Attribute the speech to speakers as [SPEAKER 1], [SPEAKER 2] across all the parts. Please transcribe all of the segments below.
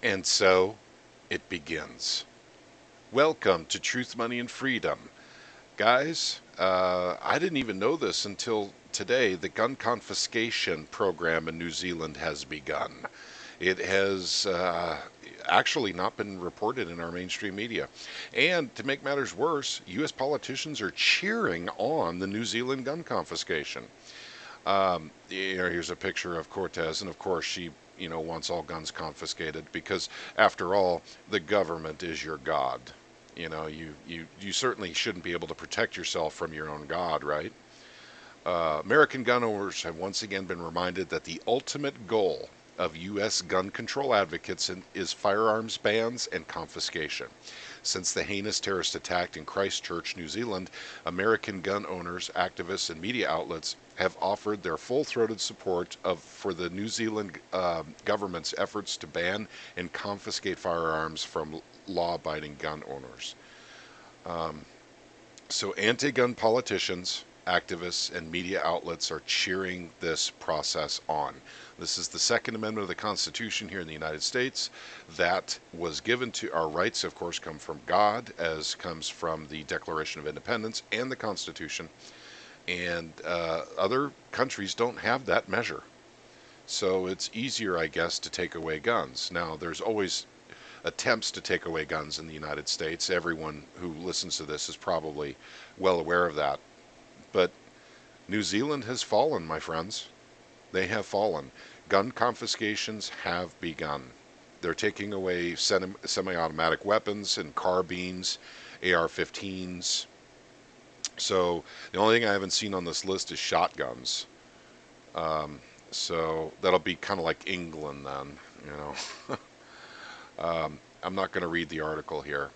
[SPEAKER 1] And so it begins. Welcome to Truth, Money, and Freedom. Guys, I didn't even know this until today. The gun confiscation program in New Zealand has begun. It has actually not been reported in our mainstream media. And to make matters worse, U.S. politicians are cheering on the New Zealand gun confiscation. Here's a picture of Cortez, and of course she, wants all guns confiscated because, after all, the government is your god. You certainly shouldn't be able to protect yourself from your own god, right? American gun owners have once again been reminded that the ultimate goal of U.S. gun control advocates is firearms bans and confiscation. Since the heinous terrorist attack in Christchurch, New Zealand, American gun owners, activists, and media outlets have offered their full-throated support for the New Zealand government's efforts to ban and confiscate firearms from law-abiding gun owners. So anti-gun politicians, activists, and media outlets are cheering this process on. This is the Second Amendment of the Constitution here in the United States that was given to our rights, of course, come from God, as comes from the Declaration of Independence and the Constitution. And other countries don't have that measure. So it's easier, I guess, to take away guns. Now, there's always attempts to take away guns in the United States. Everyone who listens to this is probably well aware of that. But New Zealand has fallen, my friends. They have fallen. Gun confiscations have begun. They're taking away semi-automatic weapons and carbines, AR-15s. So the only thing I haven't seen on this list is shotguns. So that'll be kind of like England then, you know. I'm not going to read the article here,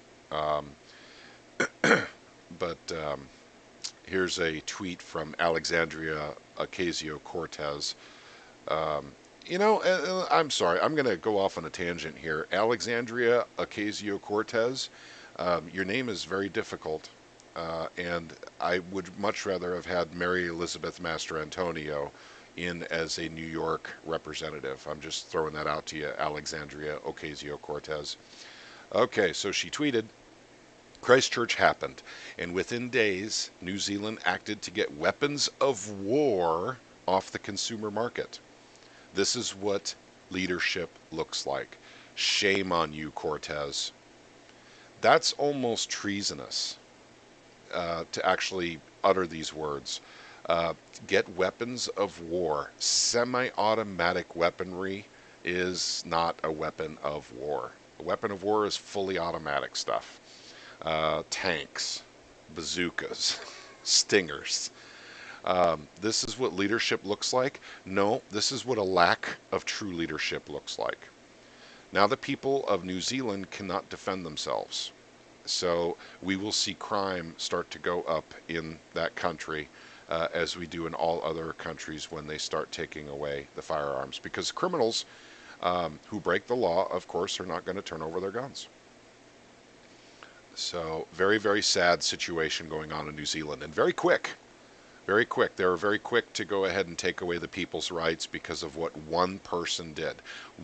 [SPEAKER 1] but here's a tweet from Alexandria Ocasio-Cortez. I'm sorry, I'm going to go off on a tangent here. Alexandria Ocasio-Cortez, your name is very difficult, and I would much rather have had Mary Elizabeth Mastrantonio in as a New York representative. I'm just throwing that out to you, Alexandria Ocasio-Cortez. Okay, so she tweeted, Christchurch happened, and within days, New Zealand acted to get weapons of war off the consumer market. This is what leadership looks like. Shame on you, Cortez. That's almost treasonous to actually utter these words. Get weapons of war. Semi-automatic weaponry is not a weapon of war. A weapon of war is fully automatic stuff. Tanks, bazookas, stingers. This is what leadership looks like? No, this is what a lack of true leadership looks like. Now the people of New Zealand cannot defend themselves. So we will see crime start to go up in that country as we do in all other countries when they start taking away the firearms. Because criminals who break the law, of course, are not going to turn over their guns. So very, very sad situation going on in New Zealand. And very quick. Very quick. They were very quick to go ahead and take away the people's rights because of what one person did.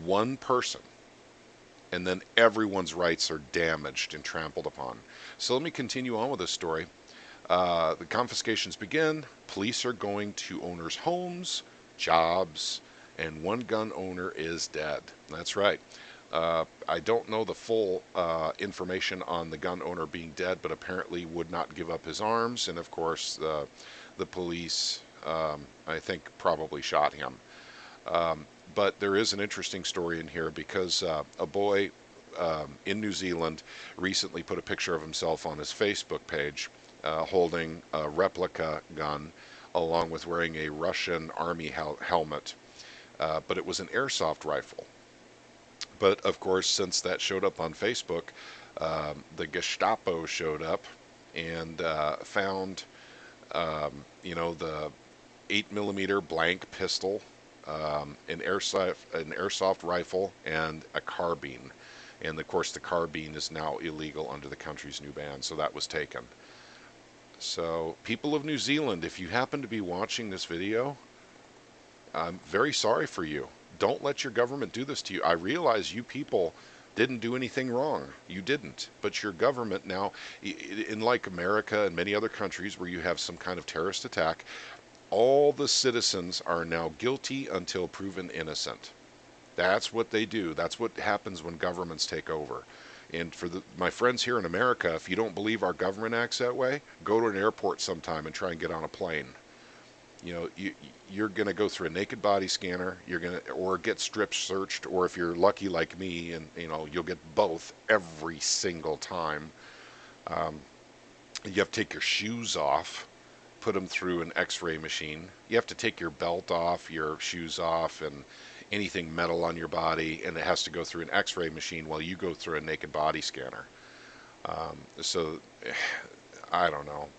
[SPEAKER 1] One person. And then everyone's rights are damaged and trampled upon. So let me continue on with this story. The confiscations begin. Police are going to owners' homes, jobs, and one gun owner is dead. That's right. I don't know the full information on the gun owner being dead, but apparently would not give up his arms. And of course, the police, I think, probably shot him. But there is an interesting story in here because a boy in New Zealand recently put a picture of himself on his Facebook page holding a replica gun along with wearing a Russian army helmet. But it was an airsoft rifle. But of course, since that showed up on Facebook, the Gestapo showed up and found, the 8mm blank pistol, an airsoft rifle, and a carbine. And of course, the carbine is now illegal under the country's new ban, so that was taken. So, people of New Zealand, if you happen to be watching this video, I'm very sorry for you. Don't let your government do this to you. I realize you people didn't do anything wrong. You didn't. But your government now, in like America and many other countries where you have some kind of terrorist attack, all the citizens are now guilty until proven innocent. That's what they do. That's what happens when governments take over. And for my friends here in America, if you don't believe our government acts that way, go to an airport sometime and try and get on a plane. You're going to go through a naked body scanner. You're going to, or get strip searched, or if you're lucky like me, and you'll get both every single time. Um, you have to take your shoes off, put them through an X-ray machine. You have to take your belt off, your shoes off, and anything metal on your body, and it has to go through an X-ray machine while you go through a naked body scanner. So I don't know.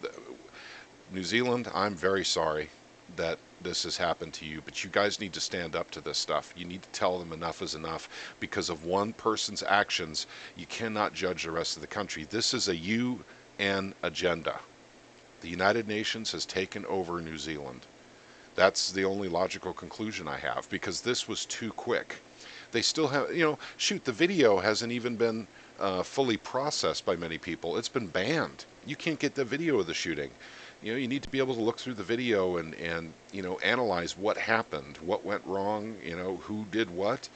[SPEAKER 1] New Zealand, I'm very sorry that this has happened to you, but you guys need to stand up to this stuff. You need to tell them enough is enough. Because of one person's actions, you cannot judge the rest of the country. This is a UN agenda. The United Nations has taken over New Zealand. That's the only logical conclusion I have, because this was too quick. They still have, shoot, the video hasn't even been fully processed by many people. It's been banned. You can't get the video of the shooting. You need to be able to look through the video and analyze what happened, what went wrong, who did what,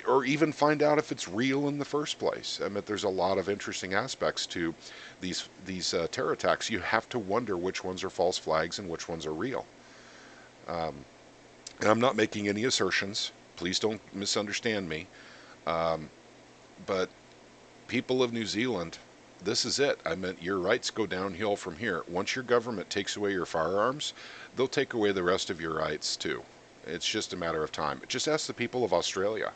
[SPEAKER 1] or even find out if it's real in the first place. I mean, there's a lot of interesting aspects to these terror attacks. You have to wonder which ones are false flags and which ones are real. And I'm not making any assertions. Please don't misunderstand me. But people of New Zealand, this is it. I meant your rights go downhill from here. Once your government takes away your firearms, they'll take away the rest of your rights too. It's just a matter of time. Just ask the people of Australia.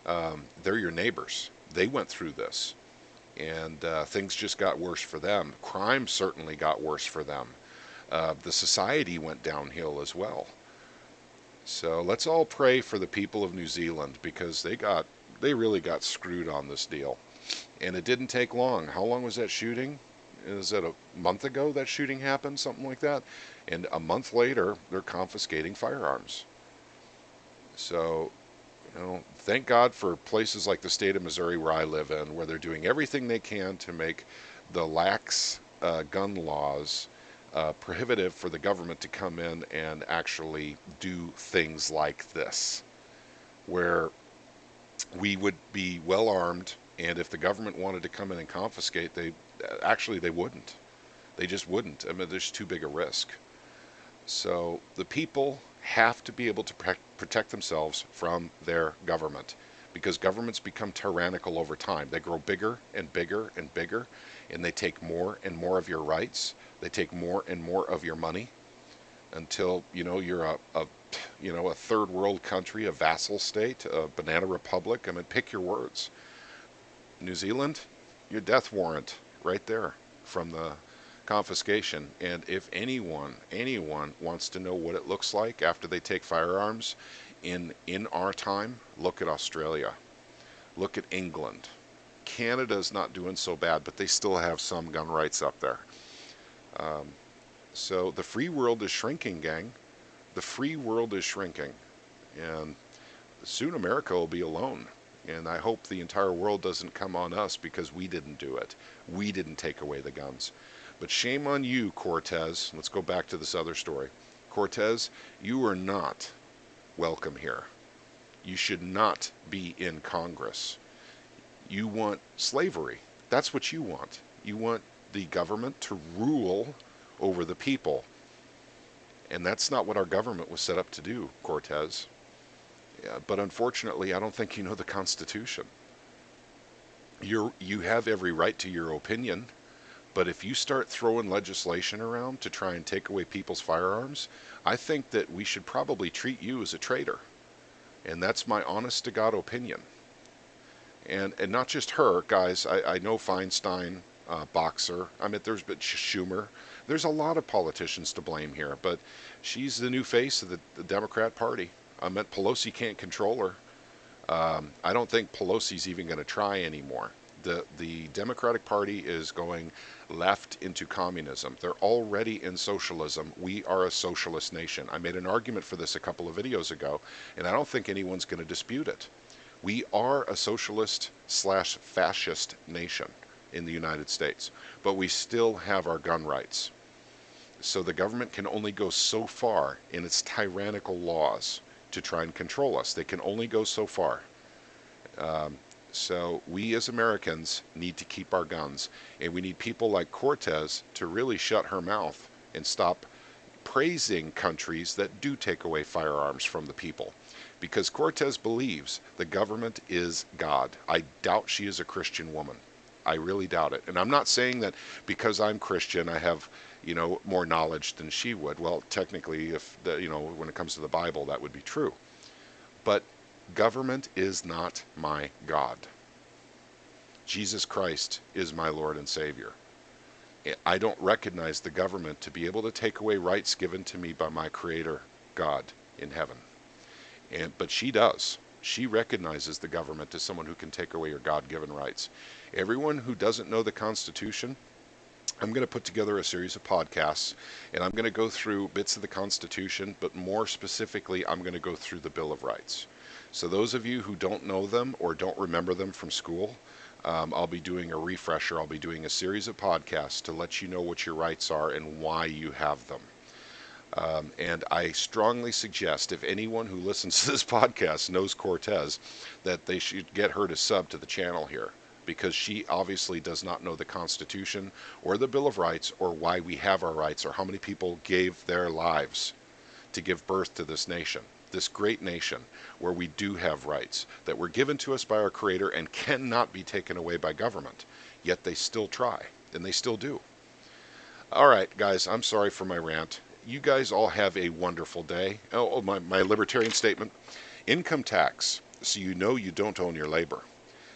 [SPEAKER 1] They're your neighbors. They went through this. And things just got worse for them. Crime certainly got worse for them. The society went downhill as well. So let's all pray for the people of New Zealand, because they really got screwed on this deal. And it didn't take long. How long was that shooting? Is it a month ago that shooting happened? Something like that? And a month later, they're confiscating firearms. So, thank God for places like the state of Missouri where I live in, where they're doing everything they can to make the lax gun laws prohibitive for the government to come in and actually do things like this, where we would be well armed, and if the government wanted to come in and confiscate, they wouldn't. They just wouldn't. I mean, there's too big a risk. So the people have to be able to protect themselves from their government, because governments become tyrannical over time. They grow bigger and bigger and bigger, and they take more and more of your rights. They take more and more of your money, until you're a third world country, a vassal state, a banana republic. I mean, pick your words. New Zealand, your death warrant right there from the confiscation. And if anyone wants to know what it looks like after they take firearms in our time, look at Australia. Look at England. Canada's not doing so bad, but they still have some gun rights up there. So the free world is shrinking, gang. The free world is shrinking. And soon America will be alone. And I hope the entire world doesn't come on us because we didn't do it. We didn't take away the guns. But shame on you, Cortez. Let's go back to this other story. Cortez, you are not welcome here. You should not be in Congress. You want slavery. That's what you want. You want the government to rule over the people. And that's not what our government was set up to do, Cortez. Yeah, but unfortunately, I don't think you know the Constitution. You have every right to your opinion, but if you start throwing legislation around to try and take away people's firearms, I think that we should probably treat you as a traitor. And that's my honest to God opinion. And not just her, guys. I know Feinstein, Boxer. I mean, there's been Schumer. There's a lot of politicians to blame here, but she's the new face of the Democrat Party. I meant Pelosi can't control her. I don't think Pelosi's even going to try anymore. The Democratic Party is going left into communism. They're already in socialism. We are a socialist nation. I made an argument for this a couple of videos ago, and I don't think anyone's going to dispute it. We are a socialist slash fascist nation in the United States, but we still have our gun rights. So the government can only go so far in its tyrannical laws to try and control us. They can only go so far. So we as Americans need to keep our guns, and we need people like Cortez to really shut her mouth and stop praising countries that do take away firearms from the people. Because Cortez believes the government is God. I doubt she is a Christian woman. I really doubt it. And I'm not saying that because I'm Christian I have, more knowledge than she would. Well, technically, if when it comes to the Bible, that would be true. But government is not my God. Jesus Christ is my Lord and Savior. I don't recognize the government to be able to take away rights given to me by my Creator, God, in heaven. But she does. She recognizes the government as someone who can take away your God-given rights. Everyone who doesn't know the Constitution, I'm going to put together a series of podcasts, and I'm going to go through bits of the Constitution, but more specifically, I'm going to go through the Bill of Rights. So those of you who don't know them or don't remember them from school, I'll be doing a refresher. I'll be doing a series of podcasts to let you know what your rights are and why you have them. And I strongly suggest if anyone who listens to this podcast knows Cortez, that they should get her to sub to the channel here, because she obviously does not know the Constitution or the Bill of Rights or why we have our rights or how many people gave their lives to give birth to this nation, this great nation where we do have rights that were given to us by our Creator and cannot be taken away by government. Yet they still try, and they still do. All right, guys, I'm sorry for my rant. You guys all have a wonderful day. My libertarian statement. Income tax, so you know you don't own your labor.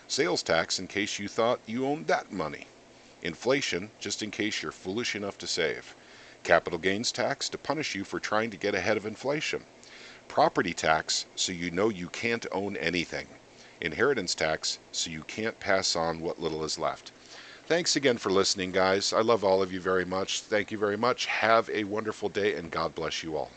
[SPEAKER 1] Sales tax in case you thought you owned that money. Inflation, just in case you're foolish enough to save. Capital gains tax to punish you for trying to get ahead of inflation. Property tax, so you know you can't own anything. Inheritance tax, so you can't pass on what little is left. Thanks again for listening, guys. I love all of you very much. Thank you very much. Have a wonderful day, and God bless you all.